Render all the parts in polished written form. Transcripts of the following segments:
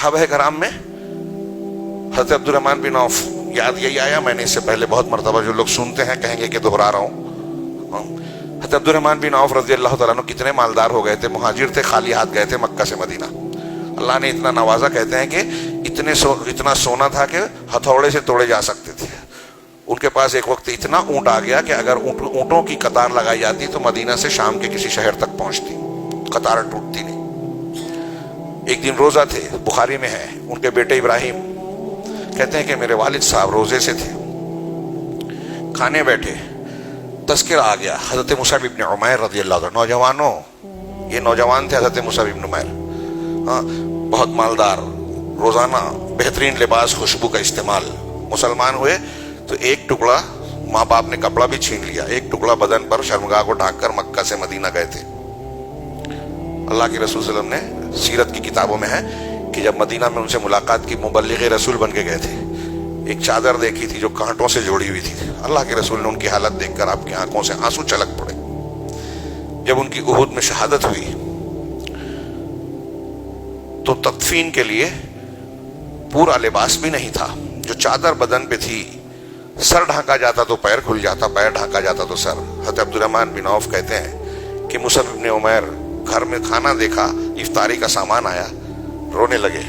صحابہ کرام میں حضرت عبدالرحمن بن عوف، یاد یہی آیا، میں نے اس سے پہلے بہت مرتبہ، جو لوگ سنتے ہیں کہیں گے کہ دہرا رہا ہوں، حضرت عبدالرحمن بن عوف رضی اللہ تعالیٰ عنہ کتنے مالدار ہو گئے تھے، مہاجر تھے، خالی ہاتھ گئے تھے مکہ سے مدینہ. اللہ نے اتنا نوازا، کہتے ہیں کہ اتنا سونا تھا کہ ہتھوڑے سے توڑے جا سکتے تھے. ان کے پاس ایک وقت اتنا اونٹ آ گیا کہ اگر اونٹوں کی قطار لگائی جاتی تو مدینہ سے شام کے کسی شہر تک پہنچتی، قطار ٹوٹتی نہیں. ایک دن روزہ تھے، بخاری میں ہے، ان کے بیٹے ابراہیم کہتے ہیں کہ میرے والد صاحب روزے سے تھے، کھانے بیٹھے، تذکرہ آ گیا حضرت مصعب ابن عمیر رضی اللہ عنہ. نوجوانوں، یہ نوجوان تھے حضرت مصعب ابن عمیر، بہت مالدار، روزانہ بہترین لباس خوشبو کا استعمال. مسلمان ہوئے تو ایک ٹکڑا ماں باپ نے کپڑا بھی چھین لیا، ایک ٹکڑا بدن پر شرمگاہ کو ڈھانک کر مکہ سے مدینہ گئے تھے. اللہ کے رسول صلی اللہ علیہ وسلم نے سیرت کی کتابوں میں ہے کہ جب مدینہ میں ان سے ملاقات کی، مبلغ رسول بن کے گئے تھے، ایک چادر دیکھی تھی جو کانٹوں سے جوڑی ہوئی تھی. اللہ کے رسول نے ان کی حالت دیکھ کر آپ کی آنکھوں سے آنسو چھلک پڑے. جب ان کی احد میں شہادت ہوئی تو تدفین کے لیے پورا لباس بھی نہیں تھا. جو چادر بدن پہ تھی، سر ڈھانکا جاتا تو پیر کھل جاتا، پیر ڈھانکا جاتا تو سر. حضرت عبدالرحمن بن عوف کہتے ہیں کہ مصعب ابن عمیر گھر میں کھانا دیکھا، افطاری کا سامان آیا، رونے لگے.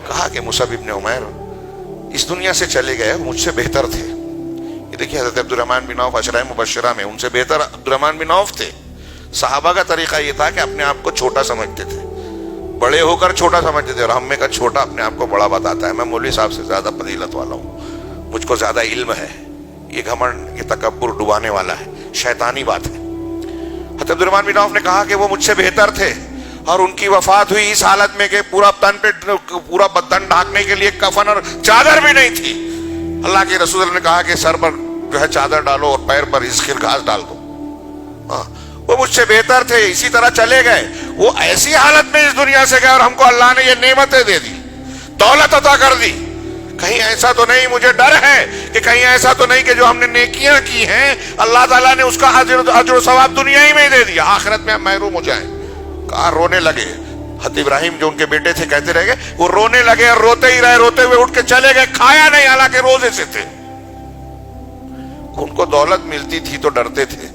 کہا کہ مصعب ابن عمیر اس دنیا سے چلے گئے، مجھ سے بہتر تھے. یہ دیکھیے حضرت عبدالرحمن بن عوف عشرہ مبشرہ میں ان سے بہتر عبدالرحمن بن عوف تھے. صحابہ کا طریقہ یہ تھا کہ اپنے آپ کو چھوٹا سمجھتے تھے، بڑے ہو کر چھوٹا سمجھتے تھے، اور ہم میں کا چھوٹا اپنے آپ کو بڑا بتاتا ہے، میں مولوی صاحب سے زیادہ فضیلت والا ہوں، مجھ کو زیادہ علم ہے. یہ گھمنڈ، یہ تکبر ڈبانے والا ہے، شیطانی بات ہے. حضرت عبدالرحمن بن عوف نے کہا کہ وہ مجھ سے بہتر تھے، اور ان کی وفات ہوئی اس حالت میں کہ پورا تن پہ پورا بدن ڈھانکنے کے لیے کفن اور چادر بھی نہیں تھی. اللہ کے رسول نے کہا کہ سر پر جو ہے چادر ڈالو اور پیر پر اسخر گھاس ڈال دو. وہ مجھ سے بہتر تھے، اسی طرح چلے گئے. وہ ایسی حالت میں اس دنیا سے گئے اور ہم کو اللہ نے یہ نعمتیں دے دی، دولت عطا کر دی. کہیں ایسا تو نہیں، مجھے ڈر ہے کہ کہیں ایسا تو نہیں کہ جو ہم نے نیکیاں کی ہیں اللہ تعالیٰ نے اس کا اجر و ثواب دنیا ہی میں دے دیا، آخرت میں ہم محروم ہو جائیں. کہا رونے لگے. حضرت ابراہیم جو ان کے بیٹے تھے کہتے رہ گئے، وہ رونے لگے اور روتے ہی رہے، روتے ہوئے اٹھ کے چلے گئے، کھایا نہیں حالانکہ روزے سے تھے. ان کو دولت ملتی تھی تو ڈرتے تھے،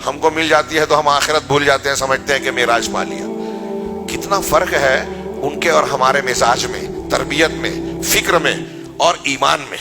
ہم کو مل جاتی ہے تو ہم آخرت بھول جاتے ہیں، سمجھتے ہیں کہ معراج پا لیا. کتنا فرق ہے ان کے اور ہمارے مزاج میں، تربیت میں، فکر میں اور ایمان میں.